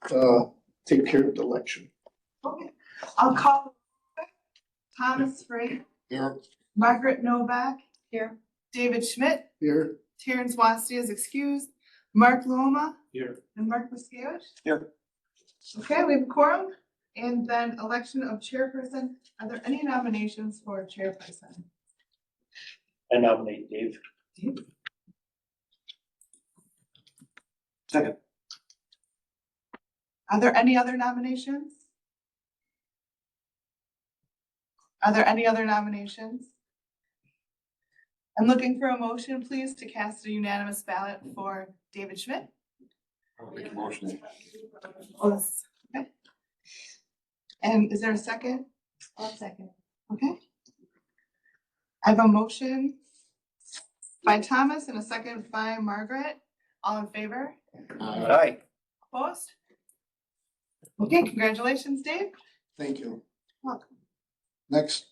take care of the election. Okay, I'll call Thomas Frey, Here. Margaret Novak, here, David Schmidt, Here. Terrence Wasty is excused, Mark Loma, Here. and Mark Muskevich. Here. Okay, we have a quorum, and then election of chairperson. Are there any nominations for chairperson? I nominate Dave. Second. Are there any other nominations? Are there any other nominations? I'm looking for a motion, please, to cast a unanimous ballot for David Schmidt. I'll make a motion. Okay. And is there a second? I'll second. Okay. I have a motion by Thomas and a second by Margaret. All in favor? Aye. Opposed? Okay, congratulations, Dave. Thank you. Welcome. Next,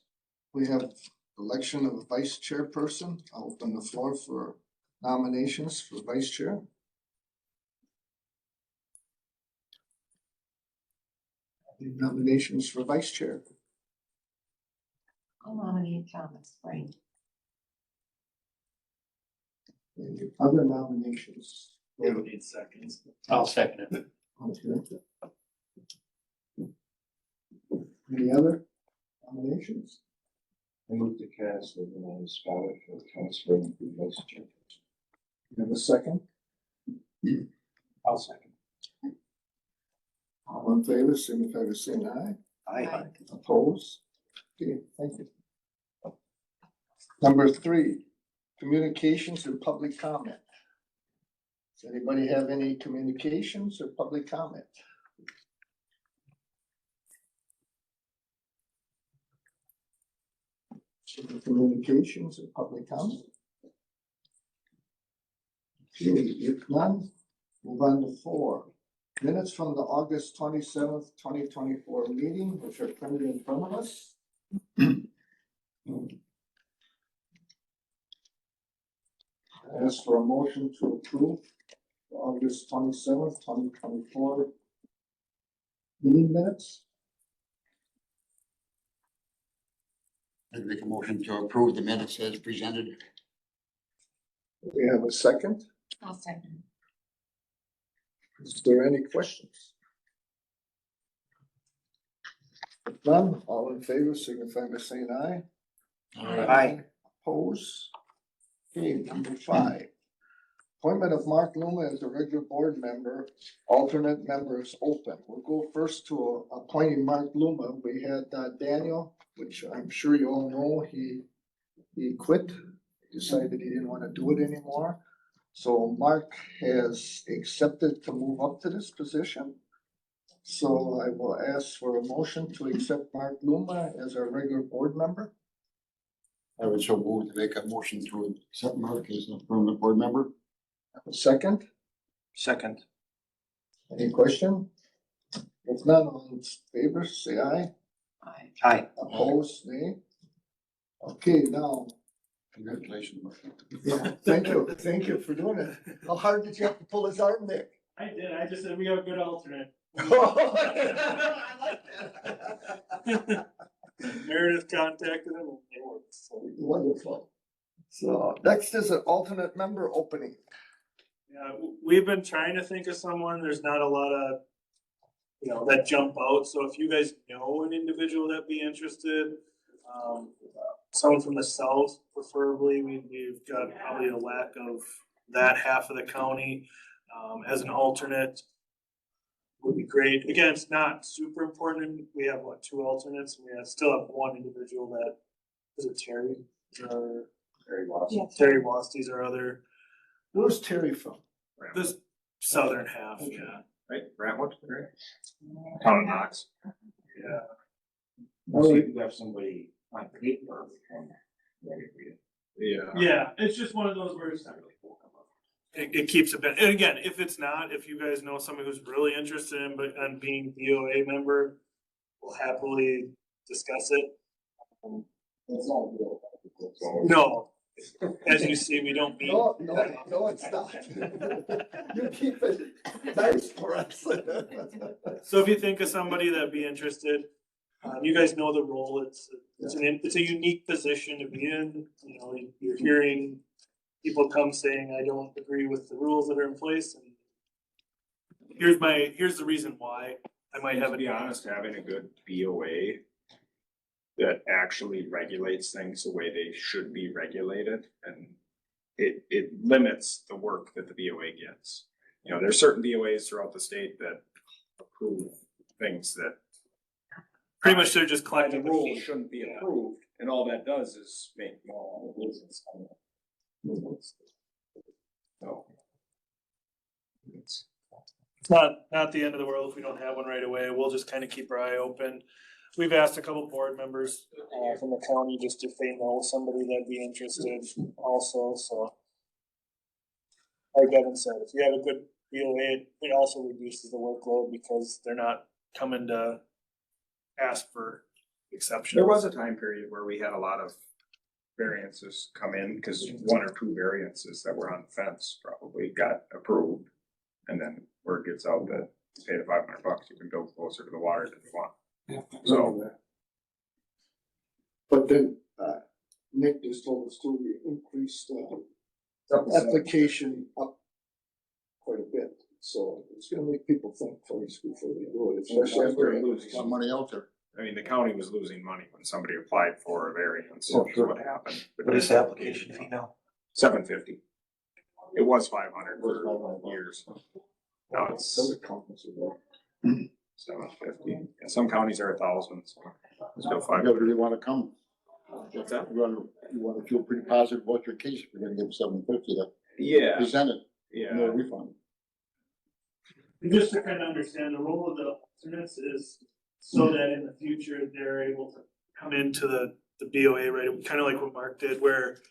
we have election of a vice chairperson. I'll open the floor for nominations for vice chair. Any nominations for vice chair? I'll nominate Thomas Frey. Any other nominations? We don't need seconds. I'll second it. Okay. Any other nominations? I move to cast the unanimous ballot for Thomas Frey for vice chair. You have a second? I'll second. All in favor, signify by saying aye. Aye. Opposed? Okay, thank you. Number 3, communications and public comment. Does anybody have any communications or public comment? Communications and public comment? Okay, if none, move on to 4. Minutes from the August 27th, 2024 meeting, which are printed in front of us. Ask for a motion to approve the August 27th, 2024 meeting minutes. I'd make a motion to approve the minutes as presented. We have a second. I'll second. Is there any questions? If none, all in favor, signify by saying aye. Aye. Oppose? Okay, number 5. Appointment of Mark Luma as a regular board member, alternate members open. We'll go first to appointing Mark Luma. We had Daniel, which I'm sure you all know, he quit, decided he didn't want to do it anymore. So Mark has accepted to move up to this position. So I will ask for a motion to accept Mark Luma as our regular board member. I would so move to make a motion to accept Mark as a permanent board member. A second, Second. any question? If none, all in favor, say aye. Aye. Aye. Opposed, nay. Okay, now, Congratulations, Mark. yeah, thank you for doing it. How hard did you have to pull his arm, Nick? I did. I just said we have a good alternate. I like that. Meredith contacted him and they worked. So, Wonderful. So next is an alternate member opening. yeah, we've been trying to think of someone. There's not a lot of, that jump out. So if you guys know an individual that'd be interested, someone from the south preferably, we've got probably a lack of that half of the county, as an alternate. Would be great. Again, it's not super important. We have 2 alternates. We still have one individual that is it Terry? Very well. Yeah. Terry Wasty's our other, Where's Terry from? this southern half, yeah. Right, Brentwood, right? Town of Knox. Yeah. So you have somebody on paper. Ready for you. Yeah. Yeah, it's just one of those where it's not really full. It keeps it, and again, if it's not, if you guys know somebody who's really interested in being DOA member, we'll happily discuss it. That's all real. No, as you see, we don't meet. No, it's not. You keep it nice for us. So if you think of somebody that'd be interested, you guys know the role, it's a unique position to be in, you know, you're hearing people come saying, I don't agree with the rules that are in place, and here's the reason why. I might have To it. be honest, having a good BOA that actually regulates things the way they should be regulated, and it limits the work that the BOA gets. You know, there's certain BOAs throughout the state that approve things that Pretty much they're just by the collecting the rules fee. shouldn't be approved, and all that does is make more business. So. It's not the end of the world if we don't have one right away. We'll just kind of keep our eye open. We've asked a couple board members from the county just if they know somebody that'd be interested also, so. Like Devin said, if you have a good BOA, it also reduces the workload because they're not coming to ask for exceptions. There was a time period where we had a lot of variances come in, because one or two variances that were on the fence probably got approved. And then word gets out that you pay the $500, you can build closer to the water than you want. So, But then, Nick just told us too, we increased, application up quite a bit, so it's gonna make people think twice before they do it, especially That's where after. you lose some money out there. I mean, the county was losing money when somebody applied for a variance. Oh, sure. What happened? What is the application fee now? $750. It was $500 for years. Now it's $750. And some counties are $1,000, so it's still You $500. really wanna come. What's that? You wanna feel pretty positive about your case, if you're gonna give $750 to Yeah, present it, yeah. no refund. Just to kind of understand, the role of the alternates is so that in the future, they're able to come into the BOA, right? Kind of like what Mark did, where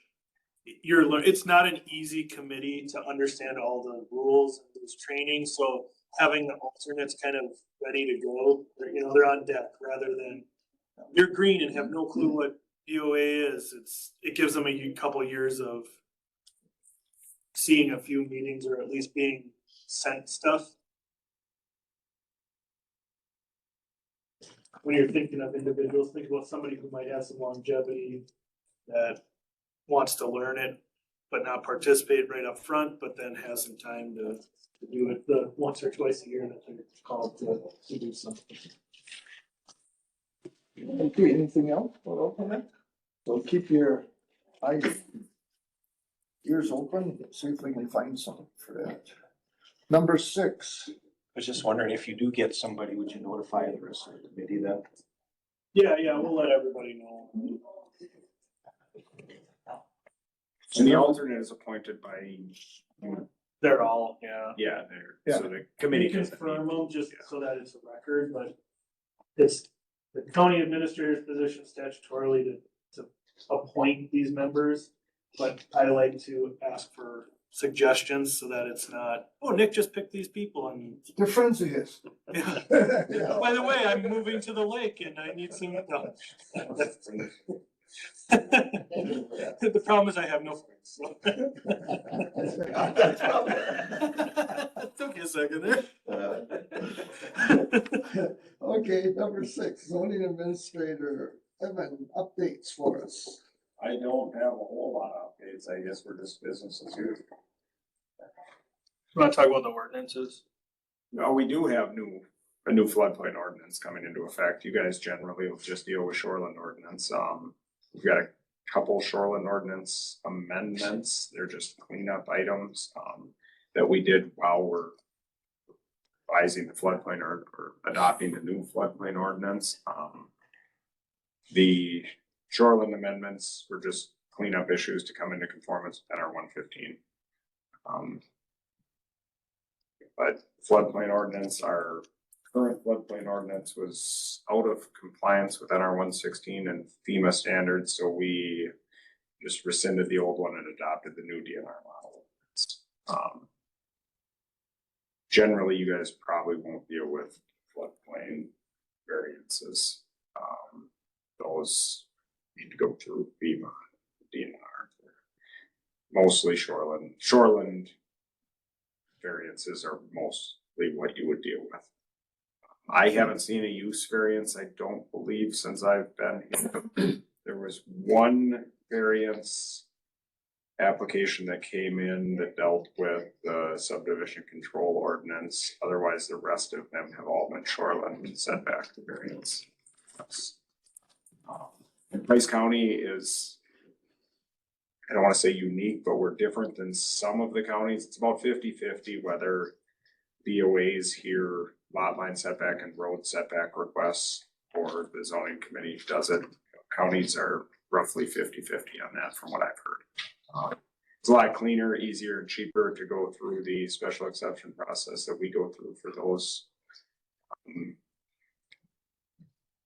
it's not an easy committee to understand all the rules and those trainings, so having the alternates kind of ready to go, they're on deck rather than you're green and have no clue what BOA is. It gives them a couple years of seeing a few meetings or at least being sent stuff. When you're thinking of individuals, think about somebody who might have some longevity that wants to learn it, but not participate right up front, but then has some time to do it the once or twice a year that they're called to do something. Okay, anything else for opening? So keep your eyes, ears open, see if we can find something for that. Number 6. I was just wondering if you do get somebody, would you notify the rest of the committee then? Yeah, we'll let everybody know. And the alternate is appointed by, They're all, so the committee We can confirm them just so that it's a record, but it's the county administrator's position statutorily to appoint these members. But I like to ask for suggestions so that it's not, oh, Nick just picked these people and. They're friends of his. Yeah. By the way, I'm moving to the lake and I need some, no. The problem is I have no friends, so. Took you a second there. Okay, number 6, zoning administrator, Evan, updates for us. I don't have a whole lot of updates. I guess we're just business as usual. You wanna talk about the ordinances? No, we do have a new floodplain ordinance coming into effect. You guys generally will just deal with shoreline ordinance. We've got a couple shoreline ordinance amendments. They're just cleanup items, that we did while we're revising the floodplain or adopting the new floodplain ordinance. The shoreline amendments were just cleanup issues to come into conformance with NR 115. But floodplain ordinance, our current floodplain ordinance was out of compliance with NR 116 and FEMA standards, so we just rescinded the old one and adopted the new DNR model. Generally, you guys probably won't deal with floodplain variances. Those need to go through FEMA, DNR. mostly shoreland variances are mostly what you would deal with. I haven't seen a use variance, I don't believe, since I've been here. There was one variance application that came in that dealt with the subdivision control ordinance. Otherwise, the rest of them have all been shoreline setback variance. And Price County is, I don't wanna say unique, but we're different than some of the counties. It's about 50-50 whether BOAs hear lot line setback and road setback requests or the zoning committee does it. Counties are roughly 50-50 on that from what I've heard. It's a lot cleaner, easier, and cheaper to go through the special exception process that we go through for those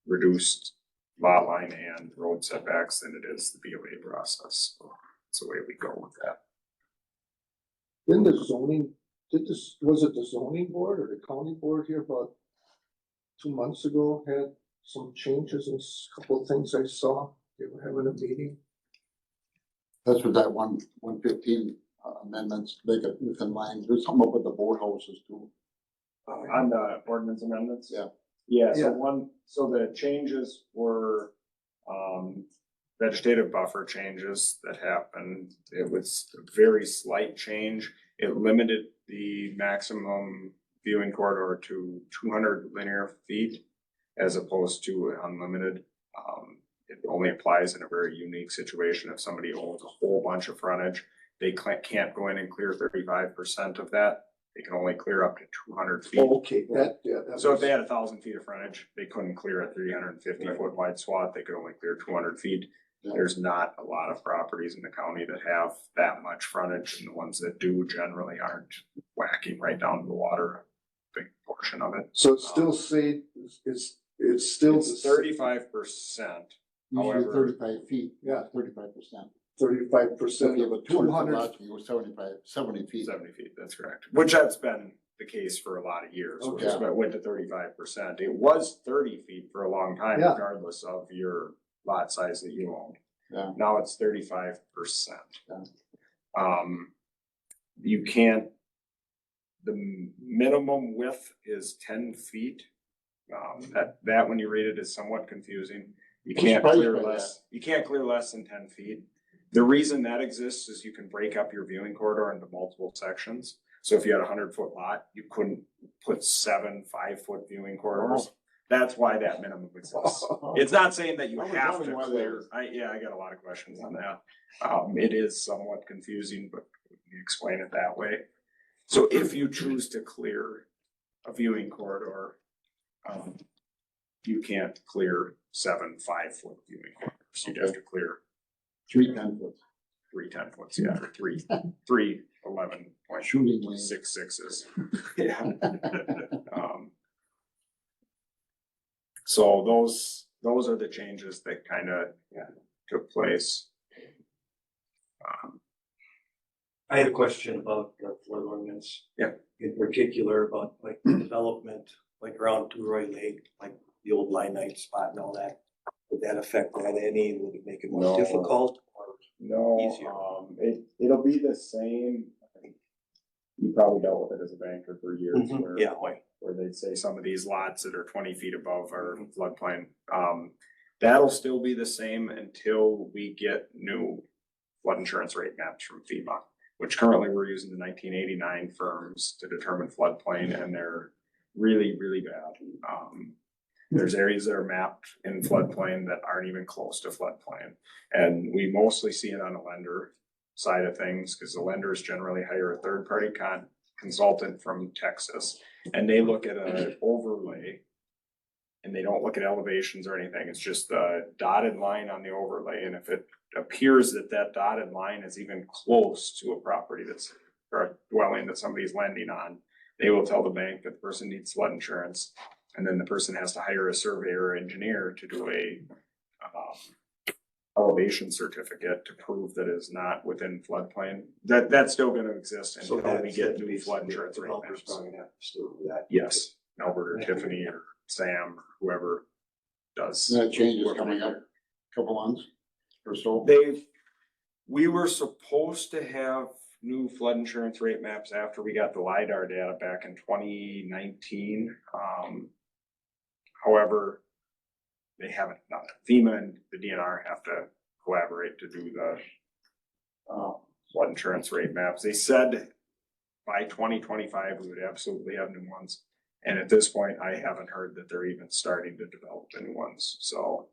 reduced lot line and road setbacks than it is the BOA process. So that's the way we go with that. Then the zoning, was it the zoning board or the county board here about 2 months ago had some changes and a couple of things I saw, they were having a meeting. That's what that 115 amendments, they got within line, there's something up with the boathouses too. On the ordinance amendments? Yeah. Yeah, Yeah. so the changes were, vegetative buffer changes that happened. It was a very slight change. It limited the maximum viewing corridor to 200 linear feet as opposed to unlimited. It only applies in a very unique situation. If somebody owns a whole bunch of frontage, they can't go in and clear 35% of that. They can only clear up to 200 feet. Okay, that, yeah. that So if was- they had 1,000 feet of frontage, they couldn't clear a 350 foot wide swath, they could only clear 200 feet. Yeah. There's not a lot of properties in the county that have that much frontage, and the ones that do generally aren't whacking right down to the water, a big portion of it. So it's still say, it's still It's 35%, Usually However- 35 feet, Yeah. 35%. 35%. If you have a 200 200. lots, you go 70 feet. 70 feet, that's correct, which has been the case for a lot of years, which is Okay. why it went to 35%. It was 30 feet for a long time, Yeah. regardless of your lot size that you own. Yeah. Now it's 35%. Yeah. You can't, the minimum width is 10 feet. That when you read it is somewhat confusing. You I'm can't surprised clear by less, you can't clear less than 10 feet. The reason that exists is you can break up your viewing corridor into multiple sections. So if you had a 100-foot lot, you couldn't put 7 5-foot viewing corridors. That's why that minimum exists. It's not saying that you I was have to wondering why that clear, is. I got a lot of questions on that. It is somewhat confusing, but we explain it that way. So if you choose to clear a viewing corridor, you can't clear 7 5-foot viewing corridors. You'd have to clear 3 10 foot. 3 10-foots, yeah, or three 11.66. Shooting lane. Yeah. So those are the changes that kind of took place. I had a question about the flood ordinance. Yeah. In particular about like development, like around Roy Lake, like the old Lignite spot and all that. Would that affect that any? Would it make it more No. difficult? Or No, Easier. it'll be the same. I think you probably dealt with it as a banker for years where. Yeah, why? Where they'd say some of these lots that are 20 feet above our floodplain. That'll still be the same until we get new flood insurance rate maps from FEMA, which currently we're using the 1989 firms to determine floodplain, and they're really, really bad. There's areas that are mapped in floodplain that aren't even close to floodplain. And we mostly see it on the lender side of things, because the lenders generally hire a third-party consultant from Texas, and they look at an overlay, and they don't look at elevations or anything. It's just the dotted line on the overlay, and if it appears that that dotted line is even close to a property that's, or a dwelling that somebody's lending on, they will tell the bank that the person needs flood insurance, and then the person has to hire a surveyor or engineer to do a elevation certificate to prove that it's not within floodplain. That's still gonna exist So until we that's get the new flood insurance rate developer's maps. probably gonna have to still do that. Yes, Albert or Tiffany or Sam, or whoever does. That change is whoever coming they up. hire. Couple months or so. They've, We were supposed to have new flood insurance rate maps after we got the LiDAR data back in 2019. However, they haven't done it. FEMA and the DNR have to collaborate to do the flood insurance rate maps. They said by 2025, we would absolutely have new ones. And at this point, I haven't heard that they're even starting to develop the new ones, so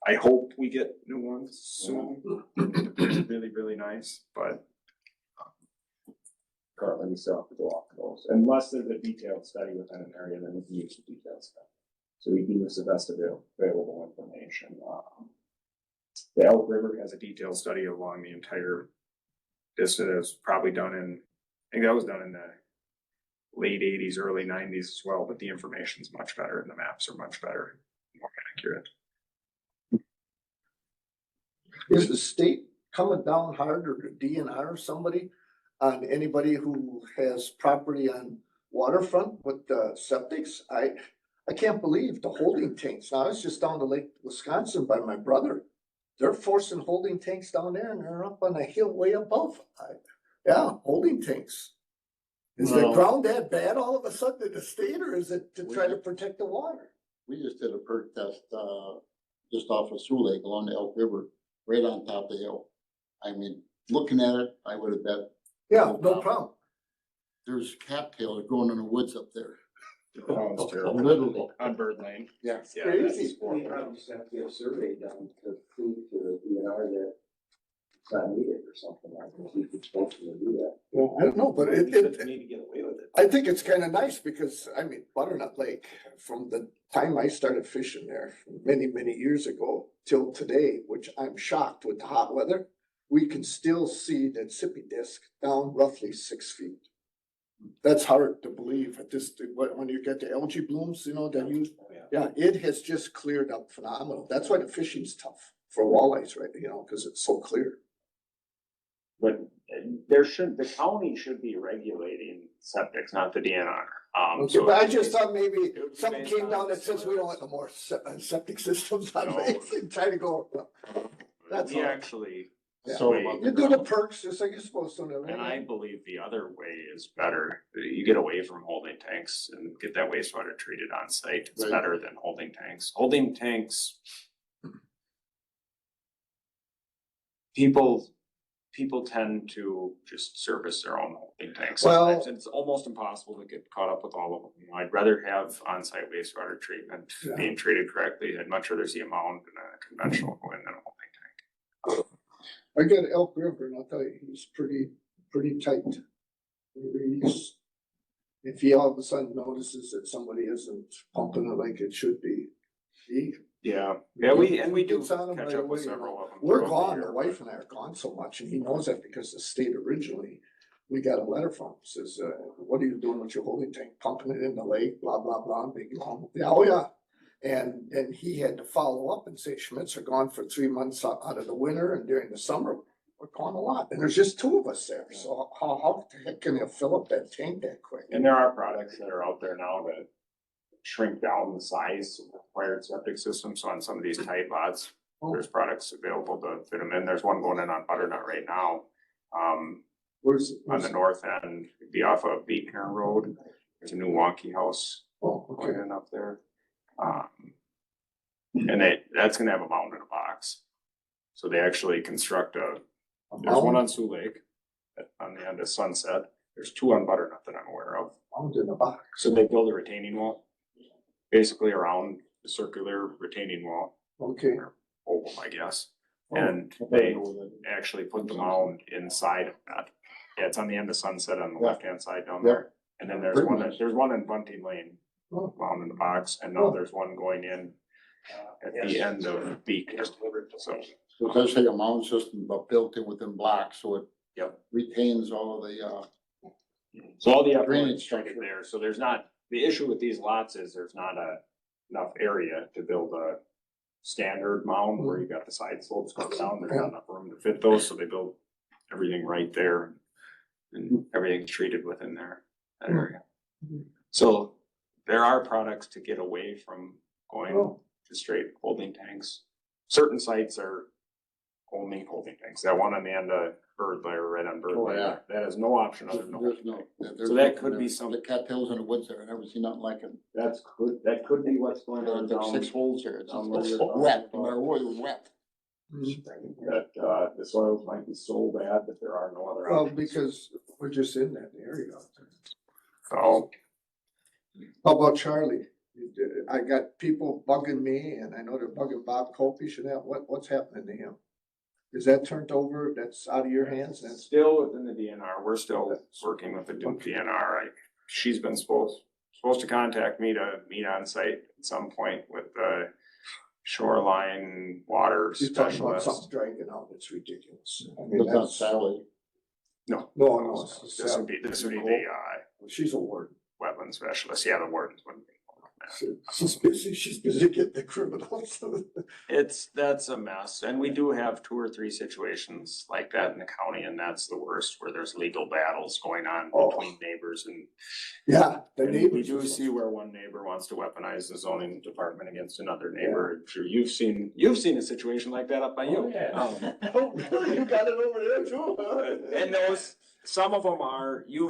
I hope we get new ones soon. Really, really nice, but currently we still have to go off those, unless there's a detailed study within an area, then we can use the detailed study. So we can use the best available information. The Elk River has a detailed study along the entire distance. It was probably done in, I think that was done in the late 80s, early 90s as well, but the information's much better and the maps are much better, more accurate. Is the state coming down hard, or the DNR or somebody, on anybody who has property on waterfront with the septics? I can't believe the holding tanks. Now, I was just down to Lake Wisconsin by my brother. They're forcing holding tanks down there and they're up on a hill way above. Yeah, holding tanks. Is the Well- ground that bad all of a sudden in the state, or is it to try to protect the water? We just did a perk test, just off of Sioux Lake along the Elk River, right on top of the hill. I mean, looking at it, I would have bet Yeah, no problem. there's cattails growing in the woods up there. Oh, it's terrible. Literally. On Bird Lane. Yeah. Yeah, Crazy. that's horrible. probably just have to get a survey done to prove to the DNR that it's not needed or something like that. We could supposed to do that. Well, I don't know, but We it, shouldn't need to get away with it. I think it's kind of nice because, I mean, Butternut Lake, from the time I started fishing there many, many years ago till today, which I'm shocked with the hot weather, we can still see that sippy disc down roughly 6 feet. That's hard to believe at this, when you get the algae blooms, you know, that you, Oh, yeah. yeah, it has just cleared up phenomenal. That's why the fishing's tough for walleyes, right, you know, because it's so clear. But the county should be regulating septics, not the DNR. Okay, but I just thought maybe It would be something based came on down that says we don't want no more septic systems on No. lakes and try to go. That's We all. actually, So Wait. about You do the perks just like you're supposed to. and I believe the other way is better. You get away from holding tanks and get that wastewater treated on site. It's Right. better than holding tanks. Holding tanks. People tend to just service their own holding tanks. Well- Sometimes it's almost impossible to get caught up with all of them. You know, I'd rather have on-site wastewater treatment Yeah. being treated correctly. I'd much rather see a mound than a conventional going than a holding tank. I got Elk River and I'll tell you, he's pretty tight. If he all of a sudden notices that somebody isn't pumping it like it should be, Yeah, we do Gets on 'em catch right up with away. several of them. we're throughout gone, year. the wife and I are gone so much, and he knows that because the state originally, we got a letter from him, says, what are you doing with your holding tank, pumping it in the lake, blah, blah, blah, big long, yeah, oh yeah. And he had to follow up and say, Schmitz are gone for 3 months out of the winter, and during the summer, we're gone a lot, and there's just 2 of us there, so how the heck can you fill up that tank that quick? And there are products that are out there now that shrink down the size of the required septic system. So on some of these tight lots, there's products available to fit them in. There's one going in on Butternut right now. Where's, On the north end, it'd be off of Beekner Road. There's a new wonky house oh, going okay, in up there. And that's gonna have a mound in a box. So they actually construct there's one on Sioux Lake on the end of Sunset. There's 2 on Butternut that I'm aware of. mound in the box. So they build a retaining wall, basically around the circular retaining wall, Okay, or oval, I guess. Oh, And they actually put the mound inside of that. Yeah, it's on the end of Sunset on the Yeah. left-hand side down Yeah. there. And then there's Pretty one, nice. there's one in Bunting Lane, Oh. mound in the box, and Oh. now there's one going in at the end of Beacon. So, So it's actually a mound system, but built in within blocks, so it yep. retains all of the, So all the Drainage drainage structure. structure there, so there's not, the issue with these lots is there's not enough area to build a standard mound where you got the side slopes going down, there's not enough room to fit those, so they build everything right there. And everything's treated within there, that area. So there are products to get away from going Oh. to straight holding tanks. Certain sites are only holding tanks. That one on the end of Bird Lair, right on Bird Oh, Lair, yeah. that has no option other than a There's holding no. tank. there's So that nothing could there. be some- The cattails in the woods there, I never seen nothing like it. That could be what's going on There's down. 6 holes there, it's down where you're wet, talking no matter about. where it's wet. That, the soils might be so bad that there are no other Well, options. because we're just in that area out there. So, How about Charlie? I got people bugging me and I know they're bugging Bob Kopish and that, what's happening to him? Is that turned over? That's out of your hands? it's That's, still within the DNR, we're still working with the Duke DNR. She's been supposed to contact me to meet on site at some point with the shoreline water you're talking about specialist. something dragging out, it's ridiculous. I mean, It's not that's, Sally. No, no, this would be the, she's a warden. wetland specialist, yeah, the wardens wouldn't be. She's busy getting the criminals. That's a mess, and we do have 2 or 3 situations like that in the county, and that's the worst, where there's legal battles going on Oh. between neighbors and. Yeah, the And we neighbors. do see where one neighbor wants to weaponize the zoning department against another neighbor. Sure, you've seen a situation like that up by you. You got it over there too, huh? And those, some of them are, you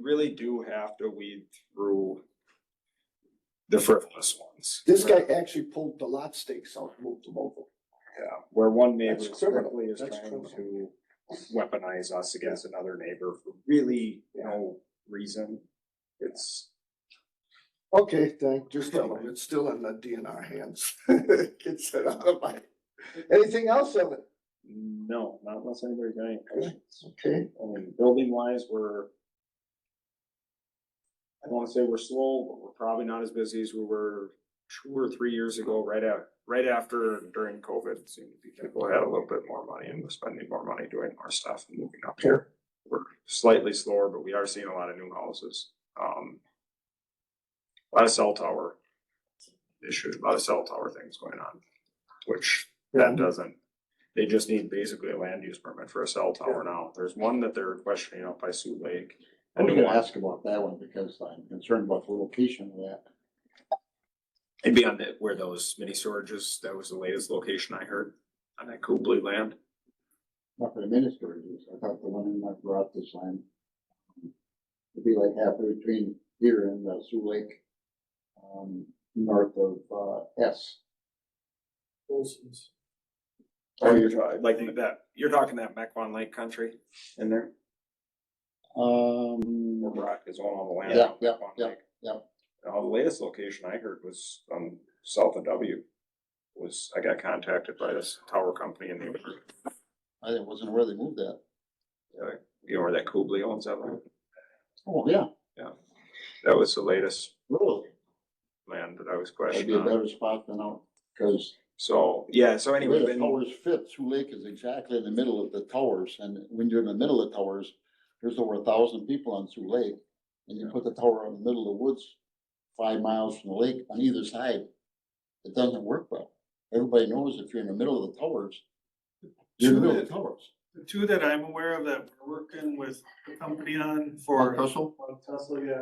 really do have to weed through the frivolous ones. This guy actually pulled the lot stakes out, and moved them over. Yeah, where one neighbor That's criminal. strictly is That's trying criminal. to weaponize us against another neighbor for really no reason. It's, Okay, just tell him, it's still in the DNR hands. Gets it out of my. Anything else, Evan? no, not unless anybody's got any questions. Okay, I mean, building wise, I don't wanna say we're slow, but we're probably not as busy as we were 2 or 3 years ago, right after, during COVID. It seemed to be people had a little bit more money and were spending more money doing more stuff and moving up here. We're slightly slower, but we are seeing a lot of new houses. A lot of cell tower issues, a lot of cell tower things going on, which that doesn't, they just need basically a land use permit for a cell tower now. There's one that they're questioning up by Sioux Lake. I was gonna ask about that one because I'm concerned about the location of that. It'd be on the, where those mini storages, that was the latest location I heard, on that Kublai land. Not for the minister, I thought the one in my brought this line. It'd be like halfway between here and Sioux Lake, north of, S. Olson's. Oh, you're talking, like that, you're talking that Mequon Lake country in there? Where Brock is on all the land. Yeah, on yeah, Mequon yeah, Lake. yeah. The latest location I heard was, south of W. I got contacted by this tower company in the, I wasn't aware they moved that. you know where that Kublai owns that land? Oh, yeah, That was the latest really? land that I was That'd be a questioning on. better spot than out, cause So, yeah, so the anyway, way the towers fit, Sioux Lake is exactly in the middle of the towers, and when you're in the middle of towers, there's over 1,000 people on Sioux Lake. And you put the tower in the middle of the woods, 5 miles from the lake on either side, it doesn't work well. Everybody knows if you're in the middle of the towers, you're in the middle of the towers. The 2 that I'm aware of that we're working with the company on for. Russell? Tesla, yeah,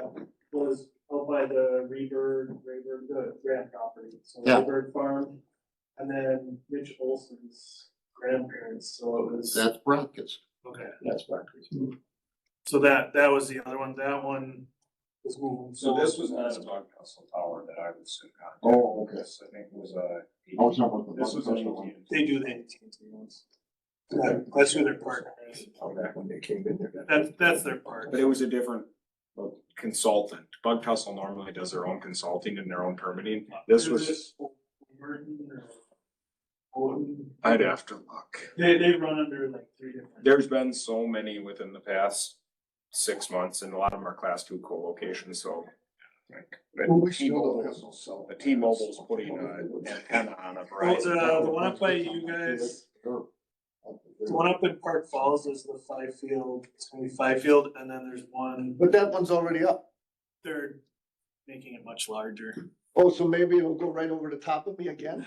was out by the Rayburg, the Grant property, so Yeah. Rayburg Farm. And then Mitch Olson's grandparents, so it was, That's brackets. okay, that's back. so that was the other one, that one was moving. So this was not a Bug Castle tower that I was in contact. Oh, okay. This, I think was a. I was talking about the This was an Russell one. AT&T. They do the AT&T ones. That's who their partner is. back when they came in there. That's their part. But it was a different consultant. Bug Tussle normally does their own consulting and their own permitting. This was, Merton or Houghton. I'd have to look. They run under like 3 different. There's been so many within the past 6 months, and a lot of them are class 2 co-locations, so. Like, Well, we still don't have no cell. the T-Mobile's putting an antenna on a Well, Verizon. the one up by you guys, the one up in Park Falls is the 5-field, it's gonna be 5-field, and then there's one, But that one's already up. they're making it much larger. Oh, so maybe it'll go right over the top of me again?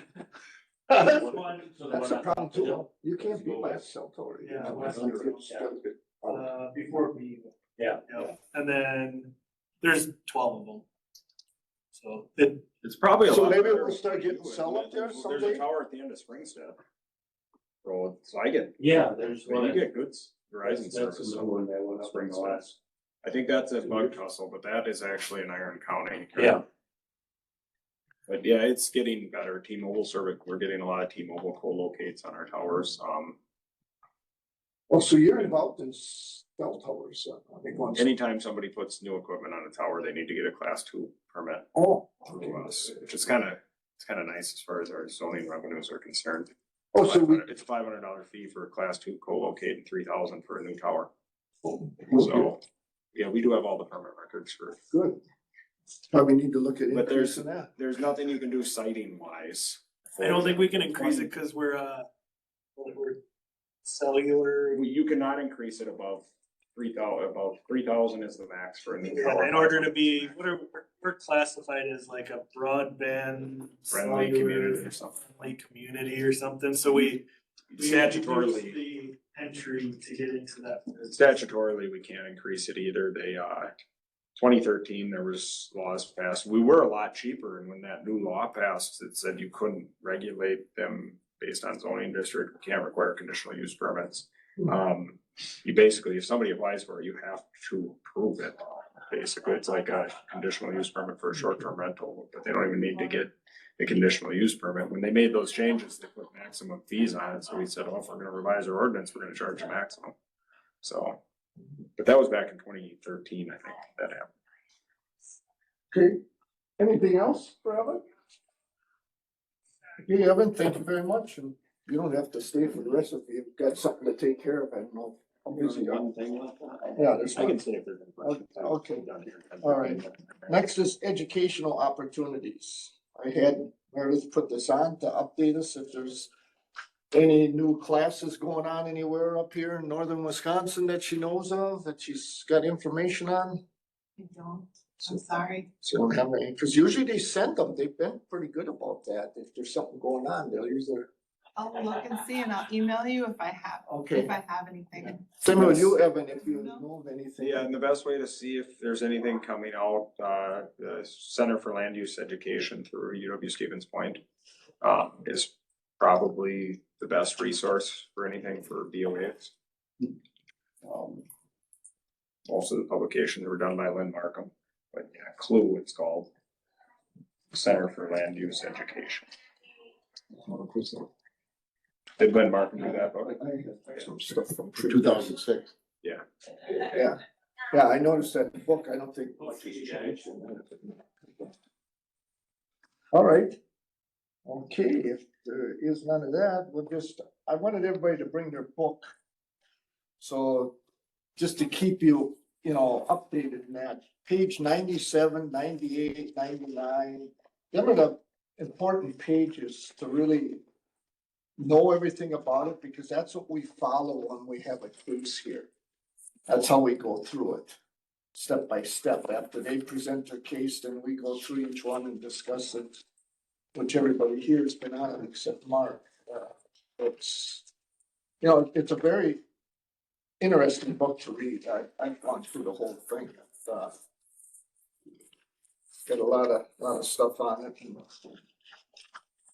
That's a problem too. You can't be my cell tower. Yeah, Oh, Before me. Yeah. And then there's 12 of them. So It's probably a So lot maybe better we'll start getting too, cell isn't up there it? There's someday? a tower at the end of Springstead. road, so I get, Yeah, there's you one. get good Verizon That's service. another one that went up in the last. I think that's a Bug Tussle, but that is actually in Iron County. Yeah. But yeah, it's getting better. T-Mobile service, we're getting a lot of T-Mobile co-locates on our towers. Well, so you're involved in cell towers, I think once. Anytime somebody puts new equipment on a tower, they need to get a class 2 permit Oh, through us, which is kind of nice as far as our zoning revenues are concerned. oh, so we, It's a $500 fee for a class 2 co-locate and $3,000 for a new tower. so, So, yeah, we do have all the permit records for, good. Probably need to look at but increasing that. there's nothing you can do sighting wise. I don't think we can increase it because we're cellular. You cannot increase it above 3,000, about 3,000 is the max for a new Yeah, tower. in order to be, we're classified as like a broadband Friendly community or something. friendly community or something, so we had to reduce Statutorily, the entry to get into that. statutorily, we can't increase it either. They, 2013, there was laws passed. We were a lot cheaper, and when that new law passed, it said you couldn't regulate them based on zoning district, can't require conditional use permits. You basically, if somebody applies for it, you have to prove it. Basically, it's like a conditional use permit for a short-term rental, but they don't even need to get a conditional use permit. When they made those changes, they put maximum fees on it, so we said, oh, if we're gonna revise our ordinance, we're gonna charge a maximum. So, but that was back in 2013, I think, that happened. Okay, anything else for Evan? Okay, Evan, thank you very much, and you don't have to stay for the rest of it. You've got something to take care of, I don't know how busy you are. Yeah, there's I can one. say if there's any questions. Okay. All right. Next is educational opportunities. I had Meredith put this on to update us if there's any new classes going on anywhere up here in northern Wisconsin that she knows of, that she's got information on. I don't, I'm sorry. So don't have any, because usually they send them. They've been pretty good about that. If there's something going on, they'll use their. I'll look and see and I'll email you if I have, Okay. if I have anything. Same with you, Evan, if you know of anything. Yeah, and the best way to see if there's anything coming out, the Center for Land Use Education through UW Stevens Point is probably the best resource for anything for BOAs. Most of the publications were done by Lynn Markham, but yeah, CLUE it's called. Center for Land Use Education. Did Lynn Markham do that book? I have some stuff from. 2006. Yeah, yeah, I noticed that book, I don't think much has changed. All right. Okay, if there is none of that, we'll just, I wanted everybody to bring their book. So just to keep you, updated in that, page 97, 98, 99. Them are the important pages to really know everything about it, because that's what we follow when we have a case here. That's how we go through it, step by step. After they present their case, then we go through each one and discuss it, which everybody here has been on except Mark. It's, it's a very interesting book to read. I've gone through the whole thing. Got a lot of stuff on it.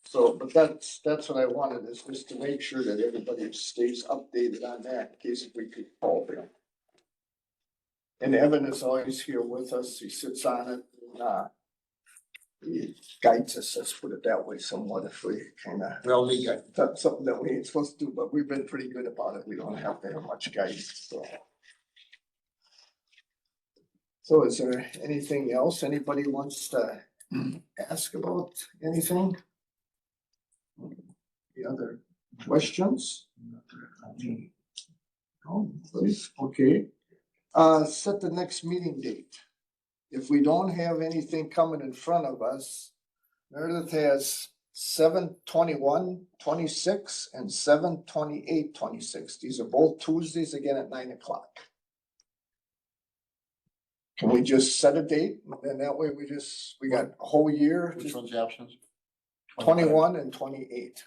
So, but that's what I wanted, is just to make sure that everybody stays updated on that in case if we could call them. And Evan is always here with us. He sits on it and, he guides us, let's put it that way, somewhat, if we well, that's something that we ain't supposed to do, but we've been pretty good about it. We don't have to have much guidance, so. So is there anything else anybody wants to ask about anything? Any other questions? No, please, okay. Set the next meeting date. If we don't have anything coming in front of us, Meredith has 7/21/26 and 7/28/26. These are both Tuesdays again at 9 o'clock. Can we just set a date, and that way we got a whole year, Which just one's the options? 21 and 28.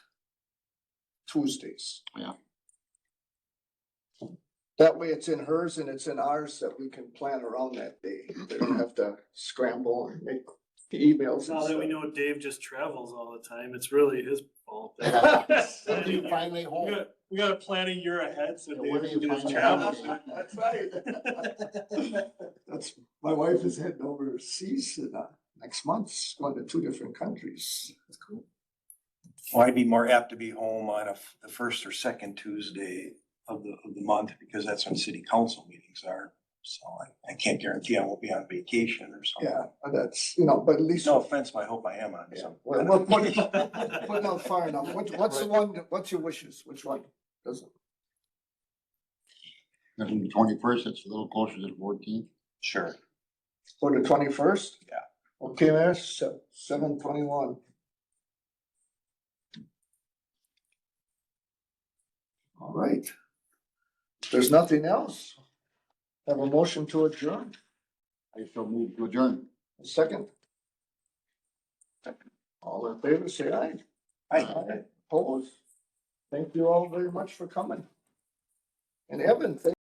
Tuesdays. Yeah. That way it's in hers and it's in ours, that we can plan around that day. They don't have to scramble and make emails. and Now that we stuff. know Dave just travels all the time, it's really his fault. It'll be fine. finally home. We gotta plan a year ahead, so Yeah, David where do can you get his find travel. that? That's right. That's, my wife is heading overseas next month, going to 2 different countries. That's cool. Well, I'd be more apt to be home on the first or second Tuesday of the month, because that's when city council meetings are. So I can't guarantee I won't be on vacation or something. Yeah, but that's, you know, but at least. No offense, but I hope I am on Yeah, some. we're putting out far enough. What's the one, what's your wishes? Which one? Doesn't, That's on the 21st, it's a little closer to the 14th. Sure. for the 21st? Yeah. Okay, Mayor, 7/21. All right. If there's nothing else, have a motion to adjourn. I shall move to adjourn. A second. All in favor, say aye. Aye. Opposed? Thank you all very much for coming. And Evan, thank